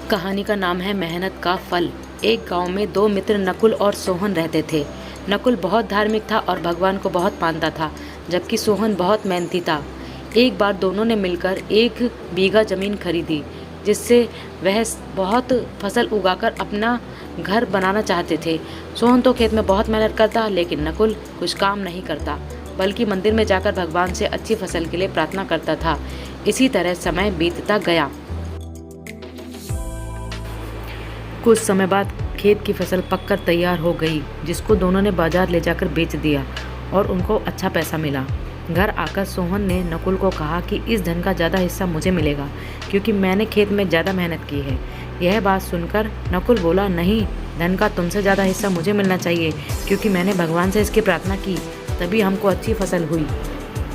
कहानी का नाम है मेहनत का फल। एक गांव में दो मित्र नकुल और सोहन रहते थे। नकुल बहुत धार्मिक था और भगवान को बहुत मानता था, जबकि सोहन बहुत मेहनती था। एक बार दोनों ने मिलकर 1 बीघा ज़मीन खरीदी, जिससे वह बहुत फसल उगाकर अपना घर बनाना चाहते थे। सोहन तो खेत में बहुत मेहनत करता, लेकिन नकुल कुछ काम नहीं करता, बल्कि मंदिर में जाकर भगवान से अच्छी फसल के लिए प्रार्थना करता था। इसी तरह समय बीतता गया। कुछ समय बाद खेत की फसल पककर तैयार हो गई, जिसको दोनों ने बाजार ले जाकर बेच दिया और उनको अच्छा पैसा मिला। घर आकर सोहन ने नकुल को कहा कि इस धन का ज़्यादा हिस्सा मुझे मिलेगा, क्योंकि मैंने खेत में ज़्यादा मेहनत की है। यह बात सुनकर नकुल बोला, नहीं, धन का तुमसे ज़्यादा हिस्सा मुझे मिलना चाहिए, क्योंकि मैंने भगवान से इसकी प्रार्थना की, तभी हमको अच्छी फसल हुई।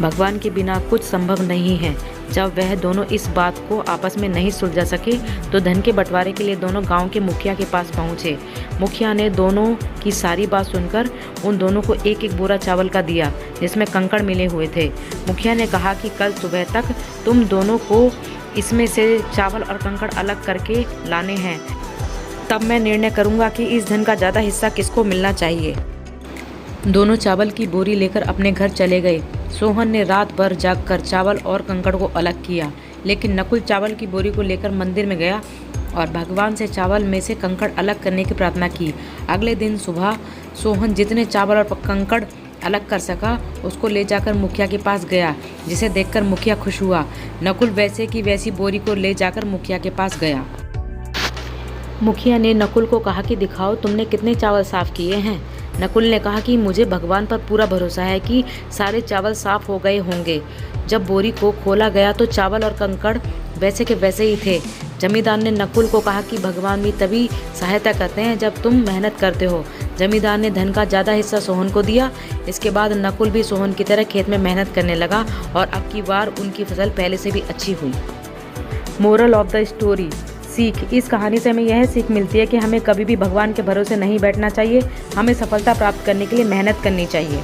भगवान के बिना कुछ संभव नहीं है। जब वह दोनों इस बात को आपस में नहीं सुलझा सके, तो धन के बंटवारे के लिए दोनों गांव के मुखिया के पास पहुंचे। मुखिया ने दोनों की सारी बात सुनकर उन दोनों को 1-1 बोरा चावल का दिया, जिसमें कंकड़ मिले हुए थे। मुखिया ने कहा कि कल सुबह तक तुम दोनों को इसमें से चावल और कंकड़ अलग करके लाने हैं, तब मैं निर्णय करूँगा कि इस धन का ज़्यादा हिस्सा किसको मिलना चाहिए। दोनों चावल की बोरी लेकर अपने घर चले गए। सोहन ने रात भर जागकर चावल और कंकड़ को अलग किया, लेकिन नकुल चावल की बोरी को लेकर मंदिर में गया और भगवान से चावल में से कंकड़ अलग करने की प्रार्थना की। अगले दिन सुबह सोहन जितने चावल और कंकड़ अलग कर सका, उसको ले जाकर मुखिया के पास गया, जिसे देखकर मुखिया खुश हुआ। नकुल वैसे की वैसी बोरी को ले जाकर मुखिया के पास गया। मुखिया ने नकुल को कहा कि दिखाओ तुमने कितने चावल साफ किए हैं। नकुल ने कहा कि मुझे भगवान पर पूरा भरोसा है कि सारे चावल साफ हो गए होंगे। जब बोरी को खोला गया तो चावल और कंकड़ वैसे के वैसे ही थे। जमींदार ने नकुल को कहा कि भगवान भी तभी सहायता करते हैं जब तुम मेहनत करते हो। जमींदार ने धन का ज़्यादा हिस्सा सोहन को दिया। इसके बाद नकुल भी सोहन की तरह खेत में मेहनत करने लगा और अब की बार उनकी फसल पहले से भी अच्छी हुई। मोरल ऑफ द स्टोरी, सीख। इस कहानी से हमें यह सीख मिलती है कि हमें कभी भी भगवान के भरोसे नहीं बैठना चाहिए। हमें सफलता प्राप्त करने के लिए मेहनत करनी चाहिए।